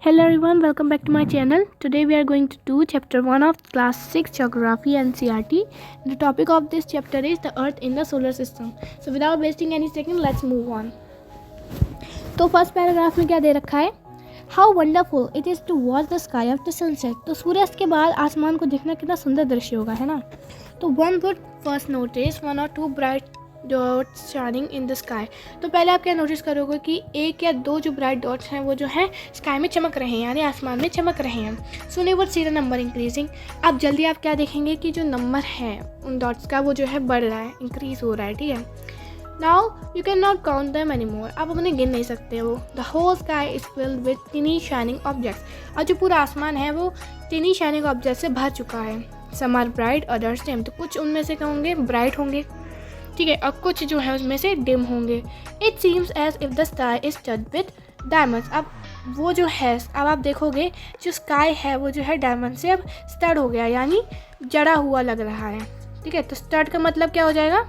Hello everyone, welcome back to my channel. Today we are going to do chapter 1 of class 6 geography and CRT. The topic of this chapter is the earth in the solar system. So without wasting any second, let's move on. तो first paragraph में क्या दे रखा है? How wonderful it is to watch the sky after sunset. तो सूर्यास्त के बाद आसमान को देखना कितना सुंदर दृश्य होगा, है ना? तो one would first notice one or two bright dots shining in the sky. तो पहले आप क्या नोटिस करोगे कि एक या दो जो ब्राइट डॉट्स हैं वो जो है स्काई में चमक रहे हैं, यानी आसमान में चमक रहे हैं. So you would see the number increasing. अब जल्दी आप क्या देखेंगे कि जो नंबर है उन डॉट्स का वो जो है बढ़ रहा है, इंक्रीज हो रहा है. ठीक है. Now you can not count them any more. आप उन्हें गिन नहीं सकते हो. The whole sky is filled with tiny shining objects. और जो पूरा आसमान है वो टिनी शाइनिंग ऑब्जेक्ट से भर चुका है. Some are bright others dim. तो कुछ उनमें से क्या होंगे? ब्राइट होंगे. ठीक है. और कुछ जो है उसमें से डिम होंगे. It seems as if the sky is stud with diamonds. अब वो जो है, अब आप देखोगे जो स्काई है वो जो है डायमंड से अब स्टड हो गया, यानी जड़ा हुआ लग रहा है. ठीक है. तो स्टड का मतलब क्या हो जाएगा?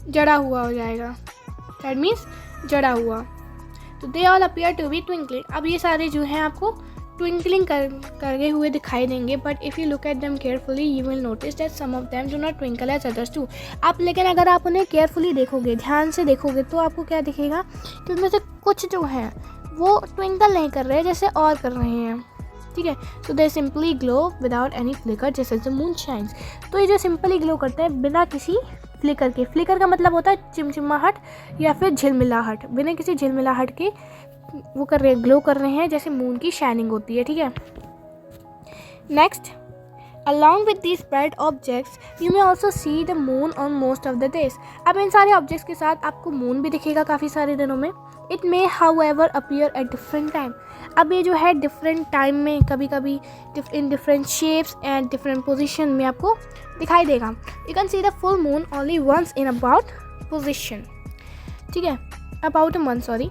जड़ा हुआ हो जाएगा. दैट मीन्स जड़ा हुआ. तो they all appear to be twinkling. अब ये सारे जो हैं आपको ट्विंकलिंग करके हुए दिखाई देंगे. But if you look at them carefully you will notice that some of them do not twinkle as others do. आप लेकिन अगर आप उन्हें केयरफुली देखोगे, ध्यान से देखोगे, तो आपको क्या दिखेगा कि उनमें से कुछ जो हैं वो ट्विंकल नहीं कर रहे हैं जैसे और कर रहे हैं. ठीक है. So they simply glow without any flicker जैसे द मून शाइन्स. तो ये जो सिंपली ग्लो करते हैं बिना किसी फ्लिकर के. फ्लिकर का मतलब होता है चिमचिमाहट या फिर झिलमिलाहट. बिना किसी झिलमिलाहट के वो कर रहे हैं, ग्लो कर रहे हैं जैसे मून की शाइनिंग होती है. ठीक है. Next, along with these bright objects you may also see the moon on most of the days. अब इन सारे ऑब्जेक्ट्स के साथ आपको मून भी दिखेगा काफ़ी सारे दिनों में. It may however appear at different time. अब ये जो है डिफरेंट टाइम में, कभी कभी in different shapes and different position में आपको दिखाई देगा. You can see the full moon only once in about position. ठीक है. About a month, sorry.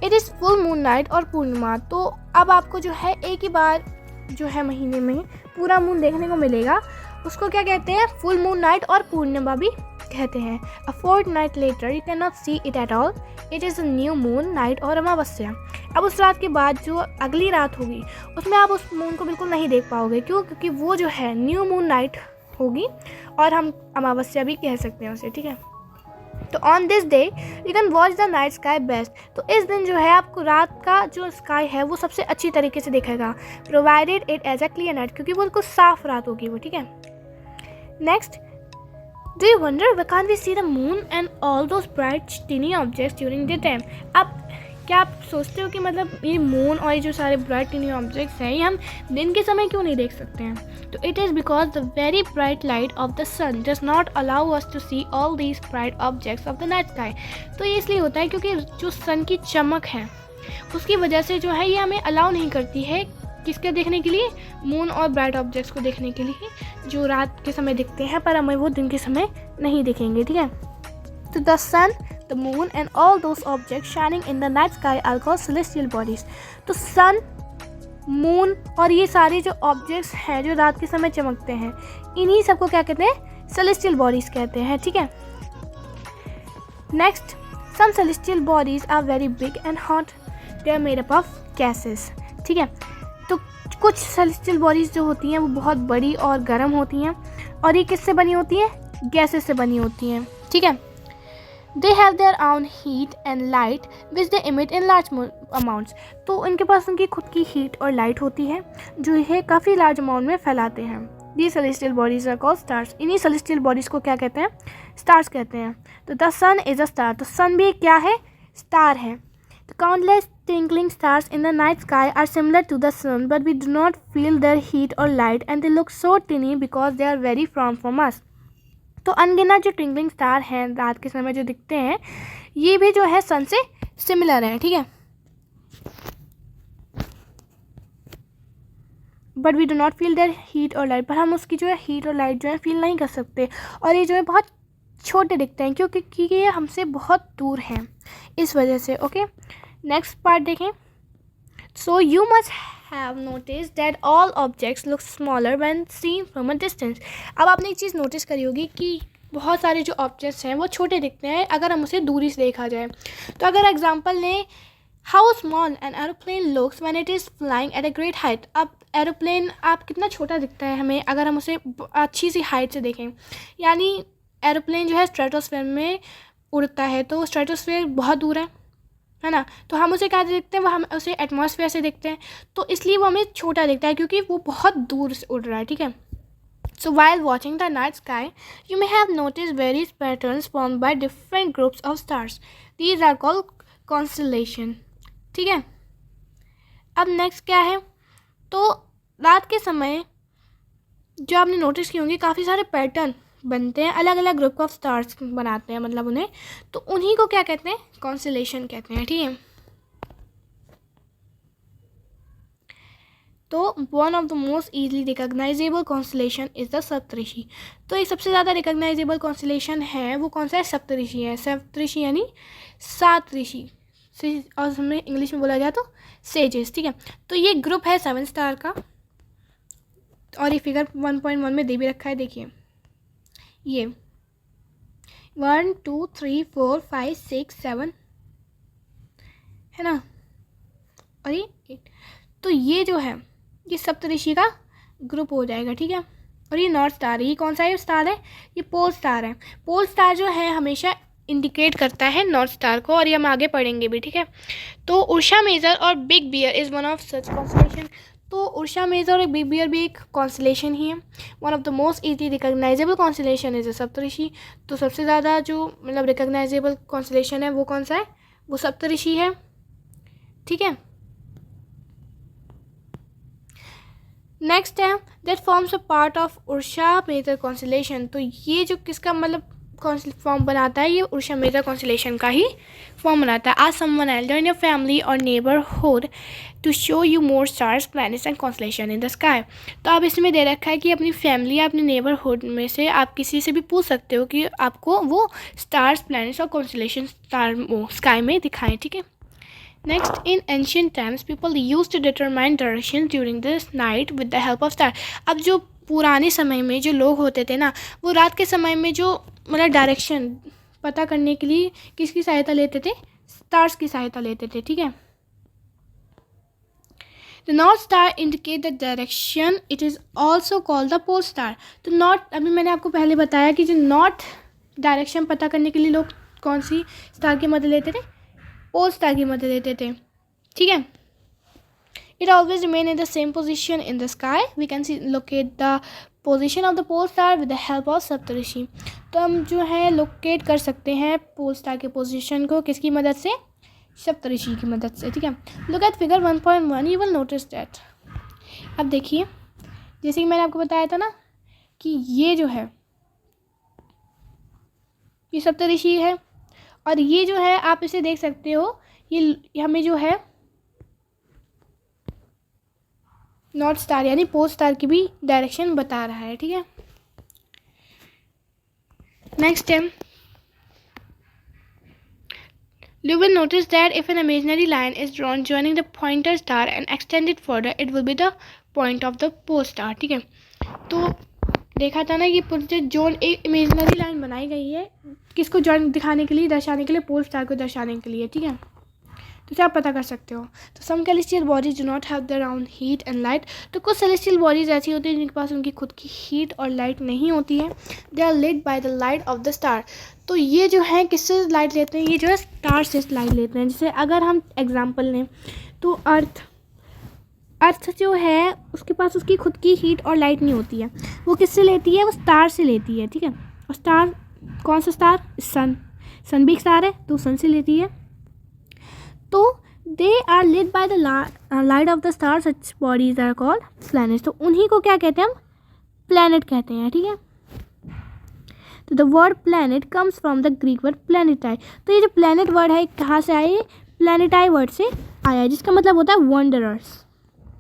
It is full moon night और पूर्णिमा. तो अब आपको जो है एक ही बार जो है महीने में पूरा मून देखने को मिलेगा. उसको क्या कहते हैं? फुल मून नाइट और पूर्णिमा भी कहते हैं. A fortnight later you can not see it at all. It is a new moon night और अमावस्या. अब उस रात के बाद जो अगली रात होगी उसमें आप उस मून को बिल्कुल नहीं देख पाओगे. क्यों? क्योंकि वो जो है न्यू मून नाइट होगी और हम अमावस्या भी कह सकते हैं उसे. ठीक है. तो on this day you can watch the night sky best. तो इस दिन जो है आपको रात का जो स्काई है वो सबसे अच्छी तरीके से दिखेगा, provided it is a clear night, क्योंकि वो बिल्कुल साफ रात होगी वो. ठीक है. Next, do you wonder why can't we see the moon and all those bright tiny objects during the time. अब क्या आप सोचते हो कि मतलब ये मून और ये जो सारे ब्राइट टिनी ऑब्जेक्ट्स हैं ये हम दिन के समय क्यों नहीं देख सकते हैं? तो it is because the very bright light of the sun does not allow us to see all these bright objects of the night sky. तो ये इसलिए होता है क्योंकि जो सन की चमक है उसकी वजह से जो है ये हमें अलाउ नहीं करती है किसके देखने के लिए? मून और ब्राइट ऑब्जेक्ट्स को देखने के लिए जो रात के समय दिखते हैं पर हमें वो दिन के समय नहीं दिखेंगे. ठीक है. तो the sun, the moon and all those objects shining in the night sky are called celestial bodies. तो सन, मून और ये सारे जो ऑब्जेक्ट्स हैं जो रात के समय चमकते हैं इन्हीं सबको क्या कहते हैं? सेलेस्टियल बॉडीज कहते हैं. ठीक है. Next, some celestial bodies are very big and hot. They are made up of gases. ठीक है. तो कुछ सेलेस्टियल बॉडीज जो होती हैं वो बहुत बड़ी और गर्म होती हैं और ये किससे बनी होती हैं? गैसेस से बनी होती हैं. ठीक है. They have their own heat and light which they emit in large amounts. तो इनके पास उनकी खुद की हीट और लाइट होती है जो ये काफ़ी लार्ज अमाउंट में फैलाते हैं. These celestial bodies are called stars. इन्हीं celestial bodies को क्या कहते हैं? स्टार्स कहते हैं. तो the sun is a star. तो सन भी क्या है? स्टार है. The countless twinkling stars in the night sky are similar to the sun but we do not feel their heat or light and they look so tiny because they are very far from us. तो अनगिनत जो twinkling star हैं रात के समय जो दिखते हैं ये भी जो है सन से सिमिलर हैं. ठीक है. But we do not feel their heat और लाइट. पर हम उसकी जो है हीट और लाइट जो है फील नहीं कर सकते और ये जो है बहुत छोटे दिखते हैं क्योंकि ये हमसे बहुत दूर हैं इस वजह से. ओके. नेक्स्ट पार्ट देखें. So you must have noticed that all objects look smaller when seen from a distance. अब आपने एक चीज़ नोटिस करी होगी कि बहुत सारे जो ऑब्जेक्ट्स हैं वो छोटे दिखते हैं अगर हम उसे दूरी से देखा जाए. तो अगर एग्जांपल लें how small an aeroplane looks when it is flying at a great height. अब एरोप्लेन आप कितना छोटा दिखता है हमें अगर हम उसे अच्छी सी हाइट से देखें, यानी एरोप्लेन जो है स्ट्रेटोस्फेयर में उड़ता है, तो स्ट्रेटोस्फेयर बहुत दूर है ना, तो हम उसे क्या देखते हैं, वो हम उसे एटमॉस्फेयर से देखते हैं, तो इसलिए वो हमें छोटा दिखता है क्योंकि वो बहुत दूर से उड़ रहा है, ठीक है। So while watching the night sky, you may have noticed various patterns formed by different groups of stars. These are called constellation. ठीक है। अब नेक्स्ट क्या है, तो रात के समय जो आपने नोटिस किए होंगे काफ़ी सारे पैटर्न बनते हैं, अलग अलग ग्रुप ऑफ स्टार्स बनाते हैं मतलब उन्हें, तो उन्हीं को क्या कहते हैं, कॉन्स्टेलेशन कहते हैं, ठीक है। तो one of the most easily recognisable constellation is the Saptarishi. तो एक सबसे ज़्यादा रिकॉग्नाइजेबल कॉन्स्टेलेशन है वो कौन सा है, सप्तऋषि है। सप्तऋषि यानी 7 ऋषि, और हमें इंग्लिश में बोला जाए तो सेजेस, ठीक है। तो ये ग्रुप है 7 स्टार का, और ये फिगर 1.1 में दे भी रखा है, देखिए ये 1 2 3 4 5 6 7 है ना, और ये 8, तो ये जो है ये सप्तऋषि का ग्रुप हो जाएगा, ठीक है। और ये नॉर्थ स्टार है, ये कौन सा है स्टार है, ये पोल स्टार है। पोल स्टार जो है हमेशा इंडिकेट करता है नॉर्थ स्टार को, और ये हम आगे पढ़ेंगे भी, ठीक है। तो उर्सा मेजर और big bear is one of such constellation. तो उर्सा मेजर और बिग बियर भी एक कॉन्स्टेलेशन ही है। One of the most easily recognisable constellation is Saptarishi. तो सबसे ज़्यादा जो मतलब रिकॉग्नाइजेबल कॉन्स्टेलेशन है वो कौन सा है, वो सप्तऋषि है, ठीक है। नेक्स्ट है that forms a part of Ursa Major constellation. तो ये जो किसका मतलब फॉर्म बनाता है, ये उर्सा मेजर कॉन्स्टेलेशन का ही फॉर्म बनाता है। आज someone elder in your family और neighbourhood to show you more stars planets and constellation in the sky. तो अब इसमें दे रखा है कि अपनी फैमिली या अपने नेबरहुड में से आप किसी से भी पूछ सकते हो कि आपको वो स्टार्स प्लैनेट्स और कॉन्स्टेलेशन स्काई में दिखाएं, ठीक है। Next, in ancient times, people used to determine directions during this night with the help of star. अब जो पुराने समय में जो लोग होते थे ना, वो रात के समय में जो मतलब डायरेक्शन पता करने के लिए किसकी सहायता लेते थे, स्टार्स की सहायता लेते थे, ठीक है। The North Star indicate the direction. It is also called the pole star. तो नॉर्थ, अभी मैंने आपको पहले बताया कि जो नॉर्थ डायरेक्शन पता करने के लिए लोग कौन सी स्टार की मदद लेते थे, पोल स्टार की मदद लेते थे, ठीक है। It always remain in the same position in the sky. We can see locate the position of the pole star with the help of Saptarishi. तो हम जो है लोकेट कर सकते हैं पोल स्टार के पोजिशन को किसकी मदद से, सप्तऋषि की मदद से, ठीक है। Look at figure 1.1, you will notice that. अब देखिए जैसे कि मैंने आपको बताया था ना कि ये जो है ये सप्तऋषि है, और ये जो है आप इसे देख सकते हो, ये हमें जो है नॉर्थ स्टार यानी पोल स्टार की भी डायरेक्शन बता रहा है, ठीक है। नेक्स्ट है, you will notice that if an imaginary line is drawn joining the pointer star and extended further, it will be the point of the pole star, ठीक है। तो देखा था ना कि जो एक इमेजिनरी लाइन बनाई गई है किसको जॉइन दिखाने के लिए, दर्शाने के लिए, पोल स्टार को दर्शाने के लिए, ठीक है। तो क्या आप पता कर सकते हो, तो some celestial bodies do not have their own heat and light. तो कुछ सेलेस्टियल बॉडीज ऐसी होती हैं जिनके पास उनकी खुद की हीट और लाइट नहीं होती है। They are lit by the light of the star. तो ये जो है किससे लाइट लेते हैं, ये जो है स्टार से लाइट लेते हैं। जैसे अगर हम एग्जांपल लें तो अर्थ जो है उसके पास उसकी खुद की हीट और लाइट नहीं होती है, वो किससे लेती है, वो स्टार से लेती है, ठीक है। और स्टार कौन सा स्टार, सन भी एक स्टार है तो सन से लेती है। तो they are lit by the light of the star, such bodies are called planets. तो उन्हीं को क्या कहते हैं हम, प्लैनेट कहते हैं, ठीक है। तो the word planet comes from the Greek word planetai. तो ये जो प्लैनेट वर्ड है कहाँ से आया, प्लैनेटाई वर्ड से आया है, जिसका मतलब होता है वंडरर्स,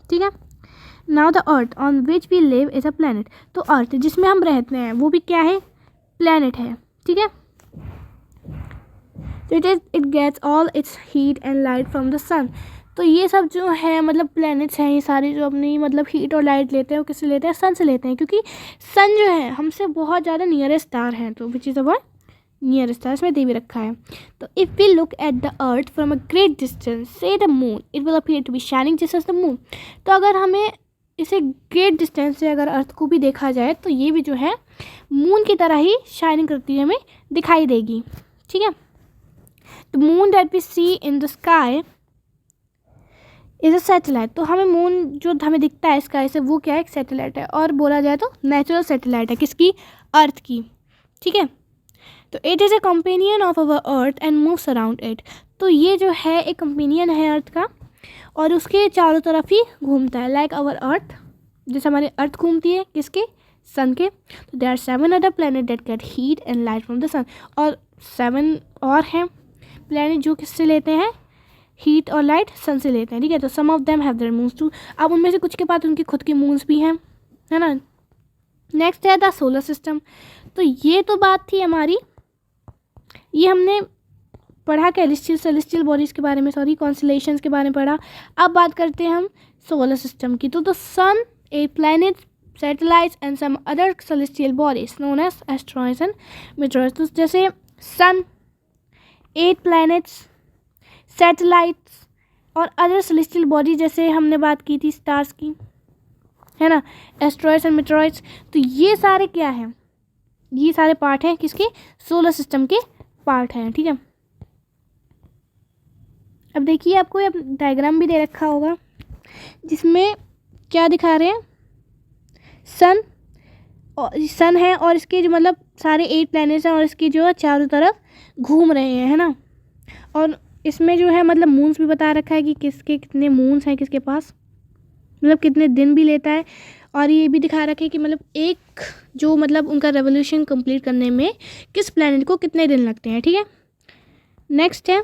ठीक है। Now the earth on which we live is a planet. तो अर्थ जिसमें हम रहते हैं वो भी क्या है, प्लैनेट है, ठीक है। तो it gets all its heat and light from the sun. तो ये सब जो है मतलब प्लैनेट्स हैं, ये सारे जो अपनी मतलब हीट और लाइट लेते हैं वो किससे लेते हैं, सन से लेते हैं, क्योंकि सन जो है हमसे बहुत ज़्यादा नियरेस्ट स्टार है, तो which is our near stars में दे भी रखा है। तो if we look at the earth from a great distance से the moon it will appear to be shining just as the moon. तो अगर हमें इसे ग्रेट डिस्टेंस से अगर अर्थ को भी देखा जाए तो ये भी जो है मून की तरह ही शाइनिंग करती हुई हमें दिखाई देगी। ठीक है, the moon that we see in the sky is a satellite. तो हमें मून जो हमें दिखता है स्काई से वो क्या है, एक सैटेलाइट है, और बोला जाए तो नेचुरल सैटेलाइट है, किसकी, अर्थ की। ठीक है, तो it is a companion of our earth and moves around it. तो ये जो है एक कंपेनियन है अर्थ का और उसके चारों तरफ ही घूमता है, लाइक अवर अर्थ, जैसे हमारे अर्थ घूमती है किसके, सन के। तो there are 7 other planet that get heat and light from the sun. और 7 और हैं प्लैनेट जो किससे लेते हैं, हीट और लाइट सन से लेते हैं। ठीक है, तो some of them have their moons too. अब उनमें से कुछ के पास उनकी खुद की मून्स भी हैं, है ना। नेक्स्ट है द सोलर सिस्टम। तो ये तो बात थी हमारी, ये हमने पढ़ा सेलेस्टियल बॉडीज़ के बारे में, कॉन्स्टेलेशंस के बारे में पढ़ा। अब बात करते हैं हम सोलर सिस्टम की। तो sun, 8 planets, satellites and some other celestial bodies known as asteroids and meteoroids. तो जैसे सन, 8 प्लैनेट्स, सैटेलाइट्स और अदर सेलेस्टियल बॉडी, जैसे हमने बात की थी स्टार्स की, है ना, एस्ट्रॉइड्स एंड मीटरॉइड्स। तो ये सारे क्या हैं, ये सारे पार्ट हैं किसके, सोलर सिस्टम के पार्ट हैं। ठीक है, अब देखिए आपको ये डायग्राम भी दे रखा होगा जिसमें क्या दिखा रहे हैं, सन है और इसके जो मतलब सारे 8 प्लैनेट्स हैं और इसकी जो है चारों तरफ घूम रहे हैं, है ना। और इसमें जो है मतलब मून्स भी बता रखा है कि किसके कितने मून्स हैं किसके पास, मतलब कितने दिन भी लेता है। और ये भी दिखा रखा है कि मतलब एक जो मतलब उनका रेवोल्यूशन कंप्लीट करने में किस प्लैनेट को कितने दिन लगते हैं। ठीक है, नेक्स्ट है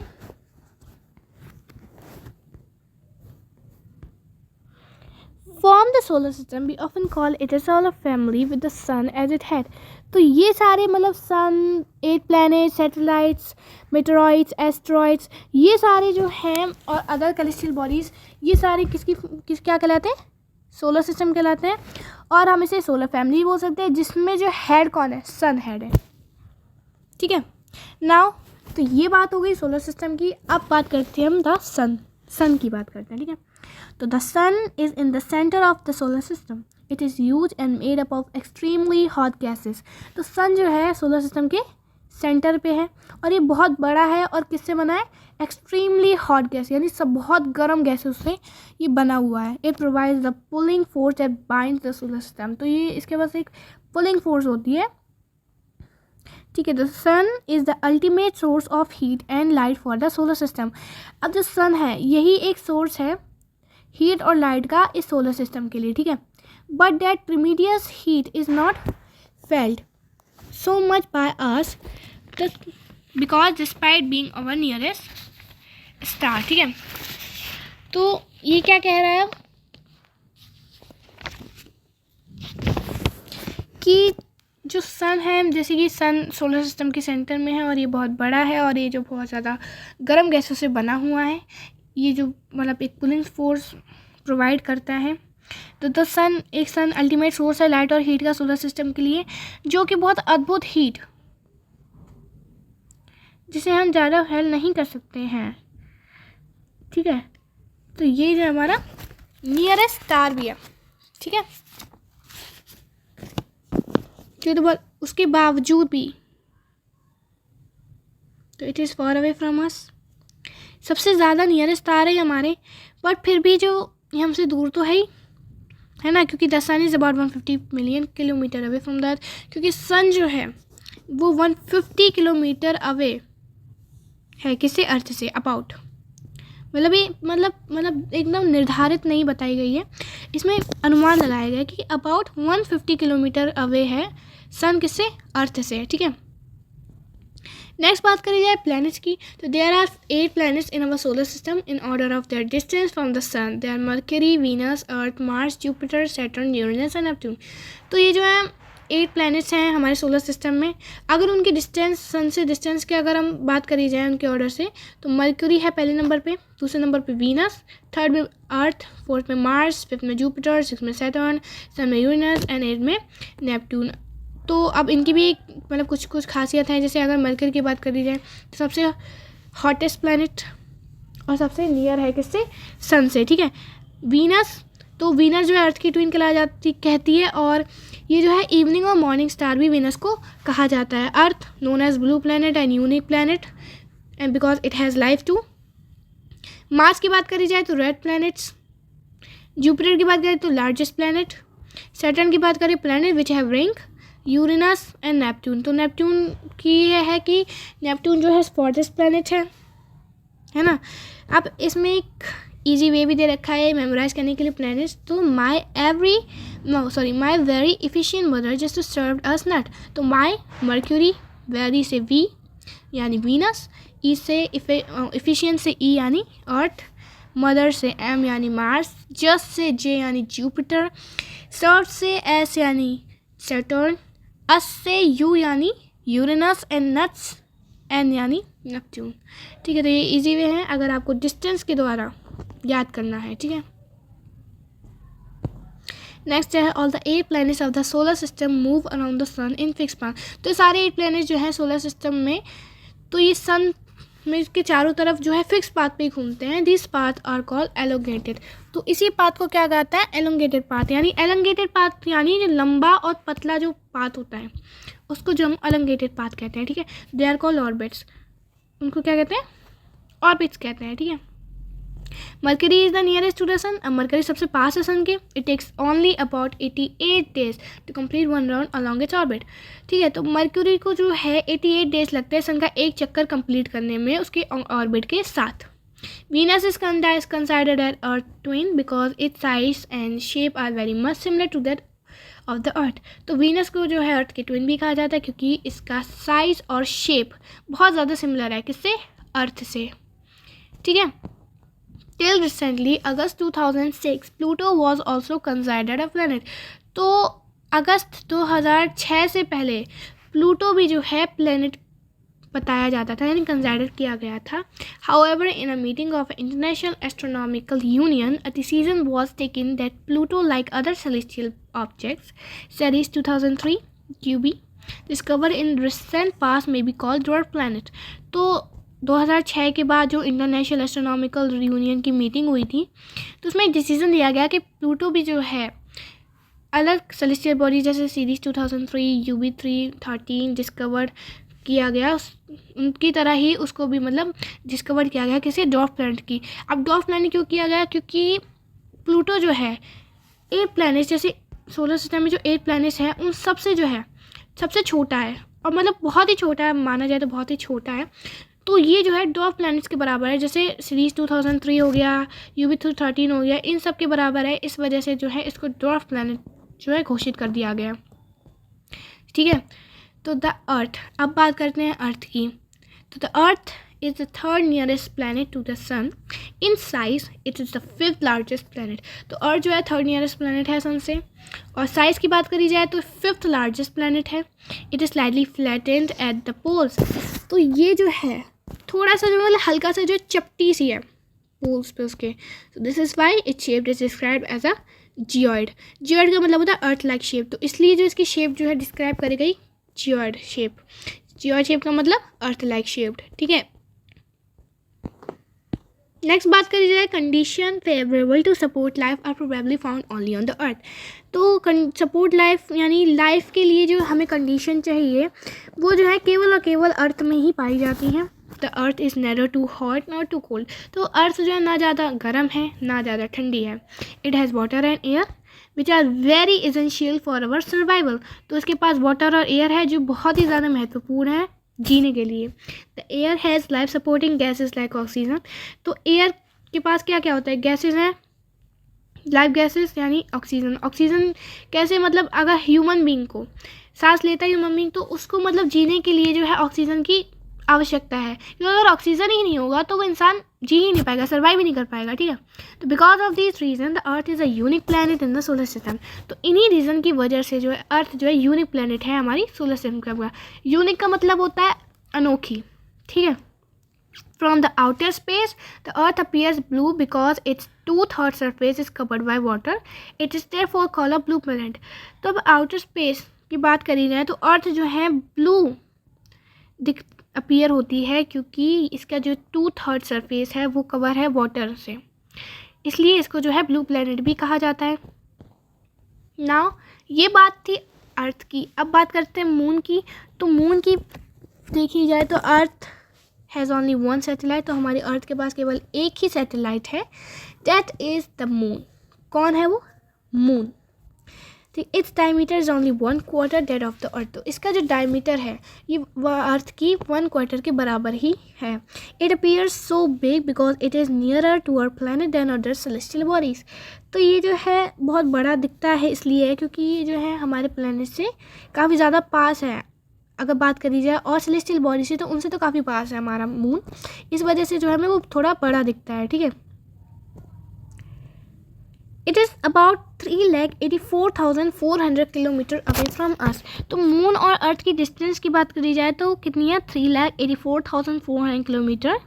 Form the solar system, we often call it a solar family with the sun as its head. तो ये सारे मतलब सन, 8 प्लैनेट, सैटेलाइट्स, मेटेरॉइड्स, एस्ट्रॉइड्स, ये सारे जो हैं और अदर सेलेस्टियल बॉडीज़, ये सारे किस क्या कहलाते हैं, सोलर सिस्टम कहलाते हैं। और हम इसे सोलर फैमिली बोल सकते हैं, जिसमें जो हेड कौन है, सन हेड है। ठीक है, नाउ तो ये बात हो गई सोलर सिस्टम की। अब बात करते हैं हम द सन की बात करते हैं। ठीक है, तो the sun is in the centre of the solar system. It is huge and made up of extremely hot gases. तो सन जो है सोलर सिस्टम के सेंटर पे है और ये बहुत बड़ा है और किससे बना है, एक्सट्रीमली हॉट गैस, यानी सब बहुत गर्म गैसें से ये बना हुआ है। It provides the pulling force that binds the solar system. तो ये इसके पास एक पुलिंग फोर्स होती है। ठीक है, the sun is the ultimate source of heat and light for the solar system. अब जो सन है यही एक सोर्स है हीट और लाइट का इस सोलर सिस्टम के लिए। ठीक है, but that tremendous heat is not felt so much by us because despite being our nearest star. ठीक है, तो ये क्या कह रहा है कि जो सन है, जैसे कि सन सोलर सिस्टम के सेंटर में है और ये बहुत बड़ा है और ये जो बहुत ज़्यादा गर्म गैसों से बना हुआ है, ये जो मतलब एक पुलिंग फोर्स प्रोवाइड करता है। तो द सन अल्टीमेट सोर्स है लाइट और हीट का सोलर सिस्टम के लिए, जो कि बहुत अद्भुत हीट जिसे हम ज़्यादा हेल नहीं कर सकते हैं। ठीक है, तो ये जो हमारा नियरेस्ट स्टार भी है। ठीक है, तो उसके बावजूद भी तो it is for away from us, सबसे ज़्यादा नियरेस्ट स्टार है हमारे, बट फिर भी जो ये हमसे दूर तो है ही, है ना, क्योंकि the sun is about 150 million kilometre away from the earth. क्योंकि सन जो है वो 150 किलोमीटर अवे है किससे, अर्थ से, अबाउट, मतलब ये मतलब एकदम निर्धारित नहीं बताई गई है, इसमें अनुमान लगाया गया है कि अबाउट 150 किलोमीटर अवे है सन किससे, अर्थ से। ठीक है, नेक्स्ट बात करी जाए प्लैनेट्स की, तो there are 8 planets in our solar system in order of their distance from the sun. They are Mercury, Venus, Earth, Mars, Jupiter, Saturn, Uranus and Neptune. तो ये जो है 8 प्लैनेट्स हैं हमारे सोलर सिस्टम में। अगर उनके डिस्टेंस, सन से डिस्टेंस की अगर हम बात करी जाए उनके ऑर्डर से, तो मर्क्यूरी है पहले नंबर पे, दूसरे नंबर पे वीनस, थर्ड में अर्थ, फोर्थ में मार्स, फिफ्थ में जुपिटर, सिक्स में सैटर्न, सेवन में यूरेनस एंड 8 में नेपट्यून। तो अब इनकी भी एक मतलब कुछ कुछ खासियत है। जैसे अगर मरकरी की बात करी जाए तो सबसे हॉटेस्ट प्लैनेट और सबसे नियर है किससे, सन से, ठीक है। वीनस, तो वीनस जो है अर्थ की ट्विन कहती है, और ये जो है इवनिंग और मॉर्निंग स्टार भी वीनस को कहा जाता है। Earth known as blue planet and unique planet and because it has life too. Mars की बात करी जाए तो रेड प्लैनेट्स, जुपिटर की बात करें तो लार्जेस्ट प्लैनेट, सैटर्न की बात करें planet which have ring, Uranus and Neptune. तो नेपट्टून की ये है कि नेपट्टून जो है स्पॉटेस्ट प्लैनेट है ना। अब इसमें एक इजी वे भी दे रखा है मेमोराइज करने के लिए प्लैनेट्स। तो my very efficient mother just serve us nut. तो माई मर्क्यूरी, वेरी से वी यानी वीनस, ई से इफिशिएंट से ई यानी अर्थ, मदर से एम यानी मार्स, जस्ट से जे यानी जुपिटर, सर्व से एस यानी सैटर्न, अस से यू यानी यूरेनस एंड नट्स एन यानी नेपट्टून। ठीक है, तो ये इजी वे है अगर आपको डिस्टेंस के द्वारा याद करना है, ठीक है। नेक्स्ट है all the 8 planets of the solar system move around the sun in fix path. तो सारे 8 प्लैनेट्स जो हैं सोलर सिस्टम में, तो ये सन में इसके चारों तरफ जो है फिक्स पाथ पे घूमते हैं। This path are called elongated. तो इसी पाथ को क्या कहता है, एलोंगेटेड पाथ। यानी एलोंगेटेड पाथ यानी जो लंबा और पतला जो पाथ होता है उसको जो हम एलोंगेटेड पाथ कहते हैं, ठीक है। दे आर कॉल्ड ऑर्बिट्स, उनको क्या कहते हैं, ऑर्बिट्स कहते हैं, ठीक है। Mercury is the nearest to the sun. अब मरकरी सबसे पास है सन के। It takes only about 88 days to complete one round along its orbit, ठीक है। तो मरकरी को जो है 88 डेज लगते हैं सन का एक चक्कर कंप्लीट करने में उसके ऑर्बिट के साथ। Venus is considered as earth twin because its size and shape are very much similar to that of the earth. तो वीनस को जो है अर्थ की ट्विन भी कहा जाता है क्योंकि इसका साइज और शेप बहुत ज़्यादा सिमिलर है किससे, अर्थ से, ठीक है। Till recently, August 2006, Pluto was also considered a planet. तो अगस्त 2006 से पहले प्लूटो भी जो है प्लेनेट बताया जाता था, यानी कंसिडर किया गया था। However, in a meeting of International Astronomical Union, a decision was taken that Pluto, like other celestial objects, Ceres 2003 QB, discovered in recent past, may be called dwarf planet. तो 2006 के बाद जो इंटरनेशनल एस्ट्रोनॉमिकल यूनियन की meeting हुई थी तो उसमें एक डिसीजन लिया गया कि प्लूटो भी जो है अलग सेलेस्टियल बॉडी जैसे सीरीज 2003 UB313 डिस्कवर किया गया, उनकी तरह ही उसको भी मतलब डिस्कवर किया गया किसी ड्वार्फ प्लैनेट की। अब ड्वार्फ प्लैनेट क्यों किया गया, क्योंकि प्लूटो जो है 8 प्लैनेट्स जैसे सोलर सिस्टम में जो 8 प्लैनेट्स हैं उन सबसे जो है सबसे छोटा है, और मतलब बहुत ही छोटा है, माना जाए तो बहुत ही छोटा है। तो ये जो है ड्वार्फ प्लैनेट्स के बराबर है, जैसे सीरीज 2003 हो गया, UB313 हो गया, इन सब के बराबर है। इस वजह से जो है इसको ड्वार्फ प्लैनेट जो है घोषित कर दिया गया, ठीक है। तो द अर्थ, अब बात करते हैं अर्थ की। तो the earth is the third nearest planet to the sun. In size it is the 5th largest planet. तो अर्थ जो है थर्ड नियरेस्ट प्लैनेट है सन से, और साइज़ की बात करी जाए तो 5th लार्जेस्ट प्लैनेट है। It is slightly flattened at the poles. तो ये जो है थोड़ा सा जो मतलब हल्का सा जो चपटी सी है पोल्स पे उसके। तो this is why it shape is describe as a geoid. Geoid का मतलब होता है अर्थ लाइक शेप, तो इसलिए जो इसकी शेप जो है डिस्क्राइब करी गई जियोइड शेप। जियोइड शेप का मतलब अर्थ लाइक शेप्ड, ठीक है। नेक्स्ट बात करी जाए condition favourable to support life are probably found only on the earth. तो सपोर्ट लाइफ यानी लाइफ के लिए जो हमें कंडीशन चाहिए वो जो है केवल और केवल अर्थ में ही पाई जाती हैं। The earth is neither too hot not too cold. तो अर्थ जो है ना ज़्यादा गर्म है ना ज़्यादा ठंडी है। It has water and air which are very essential for our survival. तो इसके पास वाटर और एयर है जो बहुत ही ज़्यादा महत्वपूर्ण है जीने के लिए। The air has life supporting gases like oxygen. तो एयर के पास क्या क्या होता है, गैसेज हैं, लाइफ गैसेज यानी ऑक्सीजन। ऑक्सीजन कैसे, मतलब अगर ह्यूमन बींग को सांस लेता है ह्यूमन बींग तो उसको मतलब जीने के लिए जो है ऑक्सीजन की आवश्यकता है, क्योंकि अगर ऑक्सीजन ही नहीं होगा तो वो इंसान जी ही नहीं पाएगा, सर्वाइव ही नहीं कर पाएगा, ठीक है। तो because of this reason the earth is a unique planet in the solar system. तो इन्हीं रीज़न की वजह से जो है अर्थ जो है यूनिक प्लैनेट है हमारी सोलर सिस्टम का। यूनिक का मतलब होता है अनोखी, ठीक है। From the outer space the earth appears blue because it's 2/3 surface is covered by water. It is therefore called a blue planet. तो अब आउटर स्पेस की की बात करी जाए तो अर्थ जो है ब्लू दिख अपीयर होती है क्योंकि इसका जो 2/3 सरफेस है वो कवर है वाटर से, इसलिए इसको जो है ब्लू प्लेनेट भी कहा जाता है। नाउ ये बात थी अर्थ की। अब बात करते हैं मून की। तो मून की देखी जाए तो अर्थ हैज़ ओनली वन सैटेलाइट, तो हमारी अर्थ के पास केवल एक ही सैटेलाइट है, दैट इज़ द मून। कौन है वो? Moon. Its diameter is only 1/4 that of the earth. तो इसका जो डायमीटर है ये वह अर्थ की 1/4 के बराबर ही है। It appears so big because it is nearer to our planet than other celestial bodies. तो ये जो है बहुत बड़ा दिखता है इसलिए है क्योंकि ये जो है हमारे प्लैनेट से काफ़ी ज़्यादा पास है। अगर बात करी जाए और सेलेस्टियल बॉडी से तो उनसे तो काफ़ी पास है हमारा मून, इस वजह से जो है हमें वो थोड़ा बड़ा दिखता है। ठीक है, it is about 3,84,400 kilometre away from us. तो मून और अर्थ की डिस्टेंस की बात करी जाए तो कितनी है? 3,84,400 kilometre.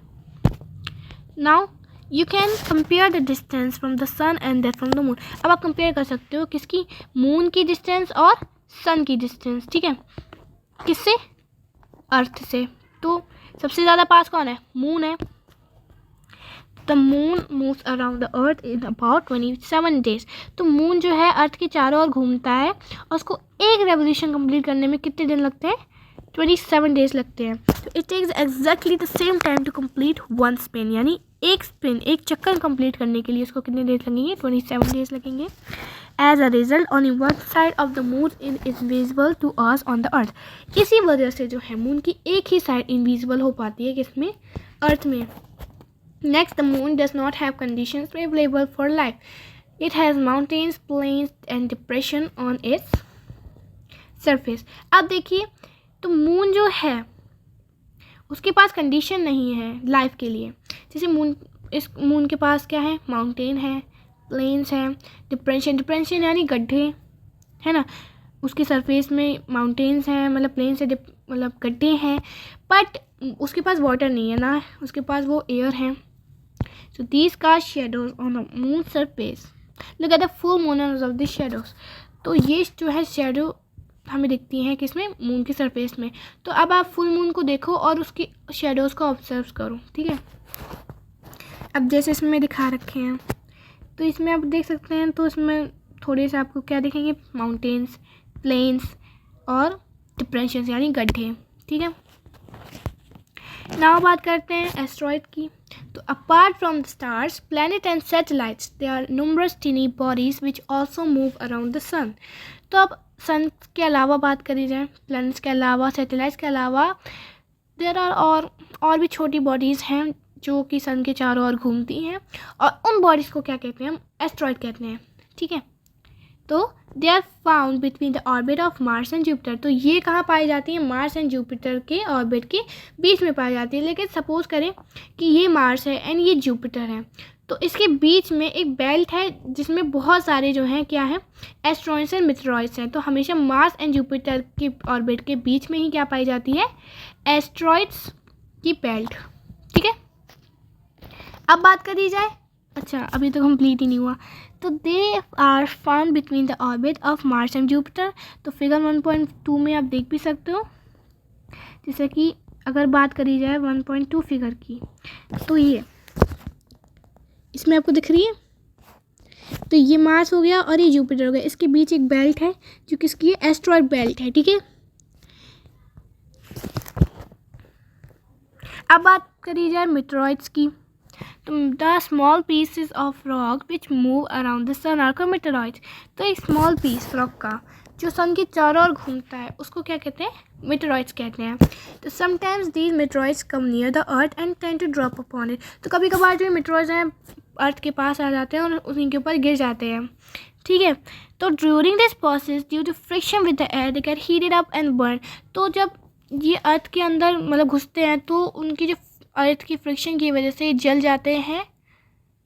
Now you can compare the distance from the sun and that from the moon. अब आप कंपेयर कर सकते हो किसकी? मून की डिस्टेंस और सन की डिस्टेंस। ठीक है, किससे? अर्थ से। तो सबसे ज़्यादा पास कौन है? मून है। The moon moves around the earth in about 27 days. तो मून जो है अर्थ के चारों ओर घूमता है और उसको एक रेवोल्यूशन कंप्लीट करने में कितने दिन लगते हैं? 27 डेज लगते हैं। तो it takes exactly the same time to complete one spin, यानी एक स्पिन, एक चक्कर कंप्लीट करने के लिए उसको कितने डेज लगेंगे? 27 डेज लगेंगे। As a result only one side of the moon is visible to us on the earth. इसी वजह से जो है मून की एक ही साइड इनविजिबल हो पाती है, किसमें? अर्थ में। Next, the moon does not have conditions favorable for life. It has mountains, plains and depression on its surface. अब देखिए, तो मून जो है उसके पास कंडीशन नहीं है लाइफ के लिए। जैसे इस मून के पास क्या है? माउंटेन है, प्लेन्स है, डिप्रेशन यानी गड्ढे है ना, उसके सरफेस में माउंटेन्स हैं, मतलब प्लेन्स है, मतलब गड्ढे हैं, बट उसके पास वाटर नहीं है ना, उसके पास वो एयर है। So these cast shadows on the moon surface. Look at the full moon and observe these shadows. तो ये जो है शेडो हमें दिखती हैं किसमें? मून के सरफेस में। तो अब आप फुल मून को देखो और उसकी शेडोज़ को ऑब्जर्व करो। ठीक है, अब जैसे इसमें दिखा रखे हैं तो इसमें आप देख सकते हैं, तो इसमें थोड़े से आपको क्या दिखेंगे? माउंटेन्स, प्लेन्स और डिप्रेशंस यानी गड्ढे। ठीक है, नाउ बात करते हैं एस्ट्रॉयड की। तो apart from the stars, planet and satellites, there are numerous tiny bodies which also move around the sun. तो अब सन के अलावा बात करी जाए, प्लैनेट्स के अलावा, सैटेलाइट्स के अलावा, देयर आर और भी छोटी बॉडीज़ हैं जो कि सन के चारों ओर घूमती हैं, और उन बॉडीज़ को क्या कहते हैं? हम एस्ट्रॉयड कहते हैं। ठीक है, तो they are found between the orbit of Mars and Jupiter. तो ये कहाँ पाई जाती है? मार्स एंड जुपिटर के ऑर्बिट के बीच में पाई जाती है। लेकिन सपोज करें कि ये मार्स है एंड ये जुपिटर है, तो इसके बीच में एक बेल्ट है जिसमें बहुत सारे जो हैं क्या है? एस्ट्रॉयड्स एंड मेटेरॉइड्स हैं। तो हमेशा मार्स एंड जुपिटर की ऑर्बिट के बीच में ही क्या पाई जाती है? एस्ट्रॉयड्स की बेल्ट। ठीक है, अब बात करी जाए, अच्छा अभी तो कंप्लीट ही नहीं हुआ। तो they are found between the orbit of Mars and Jupiter. तो फिगर 1.2 में आप देख भी सकते हो। जैसे कि अगर बात करी जाए 1.2 फिगर की, तो ये इसमें आपको दिख रही है, तो ये मार्स हो गया और ये जुपिटर हो गया, इसके बीच एक बेल्ट है जो किसकी है? एस्ट्रॉयड बेल्ट है। ठीक है, अब बात करी जाए मेटेरॉइड्स की। तो the small pieces of rock which move around the sun are called meteoroids. तो एक स्मॉल पीस रॉक का जो सन के चारों ओर घूमता है उसको क्या कहते हैं? मेटेरॉइड्स कहते हैं। तो sometimes these meteoroids come near the earth and tend to drop upon it. तो कभी कभार जो मेटेरॉइड्स हैं अर्थ के पास आ जाते हैं और उन्हीं के ऊपर गिर जाते हैं। ठीक है, तो during this process due to friction with the air they get heated up and burn. तो जब ये अर्थ के अंदर मतलब घुसते हैं तो उनकी जो अर्थ की फ्रिक्शन की वजह से जल जाते हैं।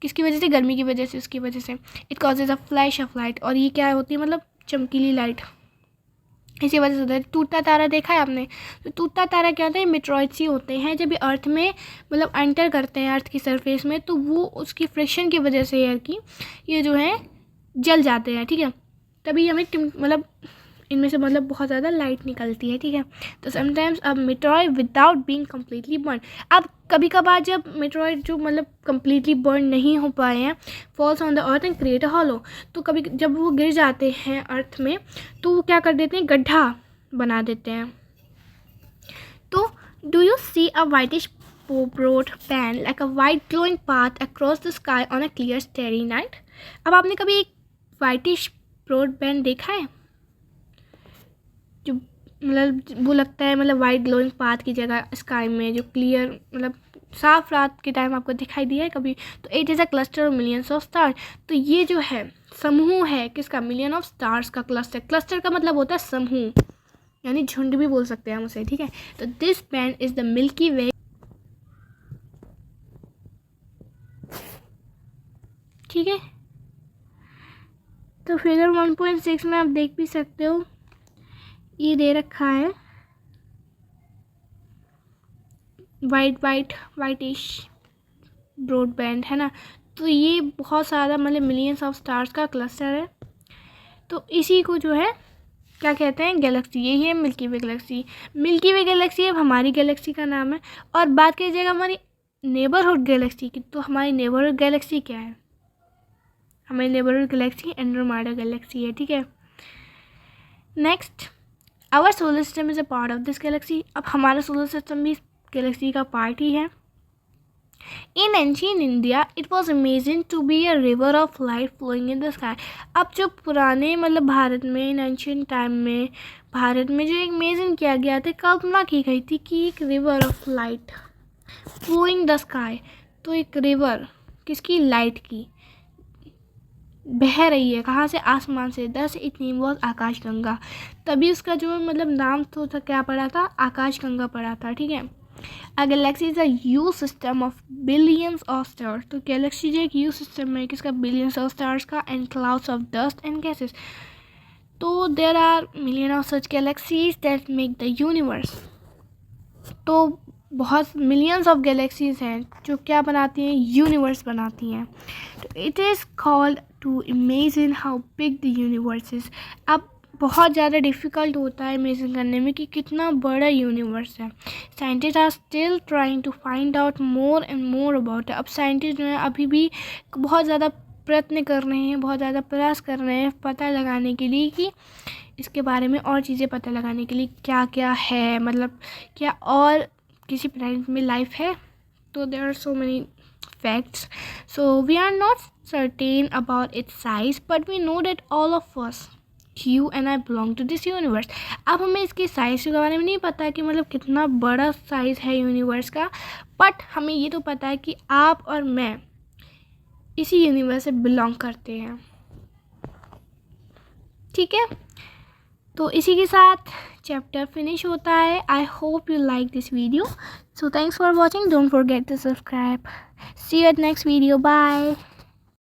किसकी वजह से? गर्मी की वजह से, उसकी वजह से। It causes a flash of light, और ये क्या होती है? मतलब चमकीली लाइट, इसी वजह से होता है। टूटता तारा देखा है आपने? तो टूटता तारा क्या होता है? मेटेरॉइड्स ही होते हैं। जब ये अर्थ में मतलब एंटर करते हैं अर्थ की सरफेस में, तो वो उसकी फ्रिक्शन की वजह से एयर की ये जो है जल जाते हैं। ठीक है, तभी हमें मतलब इनमें से मतलब बहुत ज़्यादा लाइट निकलती है, ठीक है। तो समटाइम्स अब मेटरॉइड विदाउट बीइंग कम्प्लीटली बर्न, अब कभी कभार जब मेटरॉइड जो मतलब कम्प्लीटली बर्न नहीं हो पाए हैं, falls on the earth and create a hollow, तो कभी जब वो गिर जाते हैं अर्थ में तो वो क्या कर देते हैं, गड्ढा बना देते हैं। तो do you see a whitish broad band like a white glowing path across the sky on a clear starry night? अब आपने कभी एक वाइटिश ब्रॉड बैंड देखा है जो मतलब वो लगता है मतलब वाइट ग्लोइंग पाथ की जगह स्काई में जो क्लियर मतलब साफ रात के टाइम आपको दिखाई दिया है कभी? तो it is a cluster of millions of star. तो ये जो है समूह है किसका, मिलियन ऑफ स्टार्स का क्लस्टर। क्लस्टर का मतलब होता है समूह, यानी झुंड भी बोल सकते हैं हम उसे, ठीक है। तो this band is the Milky Way, ठीक है। तो फिगर 1.6 में आप देख भी सकते हो, ये दे रखा है वाइटिश ब्रॉड बैंड, है ना। तो ये बहुत सारा मतलब मिलियंस ऑफ स्टार्स का क्लस्टर है। तो इसी को जो है क्या कहते हैं, गैलेक्सी। यही है मिल्की वे गैलेक्सी। मिल्की वे गैलेक्सी अब हमारी गैलेक्सी का नाम है। और बात कीजिएगा हमारी नेबरहुड गैलेक्सी की, तो हमारी नेबरहुड गैलेक्सी क्या है, हमारी नेबरहुड गैलेक्सी एंड्रोमेडा गैलेक्सी है, ठीक है। Next, our solar system is a part of this galaxy. अब हमारा सोलर सिस्टम भी इस गैलेक्सी का पार्ट ही है। In ancient India it was imagine to be a river of light flowing in the sky. अब जो पुराने मतलब भारत में इन एंशियंट टाइम में भारत में जो इमेजिन किया गया था, कल्पना की गई थी कि एक river of light flowing the sky. तो एक रिवर किसकी, लाइट की, बह रही है कहाँ से, आसमान से। दस इट नेम वॉज आकाशगंगा। तभी उसका जो मतलब नाम तो था क्या पड़ा था, आकाशगंगा पड़ा था, ठीक है। A galaxy is a huge system of billions of stars. तो गैलेक्सी जो एक ह्यूज सिस्टम है किसका, बिलियंस ऑफ स्टार्स का, and clouds of dust and gases. तो there are million of such galaxies that make the universe. तो बहुत millions of galaxies हैं जो क्या बनाती हैं, यूनिवर्स बनाती हैं। तो it is called to imagine how big the universe is. अब बहुत ज़्यादा डिफ़िकल्ट होता है इमेजिन करने में कि कितना बड़ा यूनिवर्स है। Scientist are still trying to find out more and more about it. अब साइंटिस्ट जो है अभी भी बहुत ज़्यादा प्रयत्न कर रहे हैं, बहुत ज़्यादा प्रयास कर रहे हैं पता लगाने के लिए कि इसके बारे में और चीज़ें पता लगाने के लिए क्या क्या है, मतलब क्या और किसी प्लैनेट में लाइफ है। तो there are so many facts, so we are not certain about its size, but we know that all of us, you and I, belong to this universe. अब हमें इसके साइज़ के बारे में नहीं पता कि मतलब कितना बड़ा साइज़ है यूनिवर्स का, बट हमें ये तो पता है कि आप और मैं इसी यूनिवर्स से बिलोंग करते हैं, ठीक है। तो इसी के साथ चैप्टर फिनिश होता है। I hope you like this video, so thanks for watching. Don't forget to subscribe. See you at next video. Bye.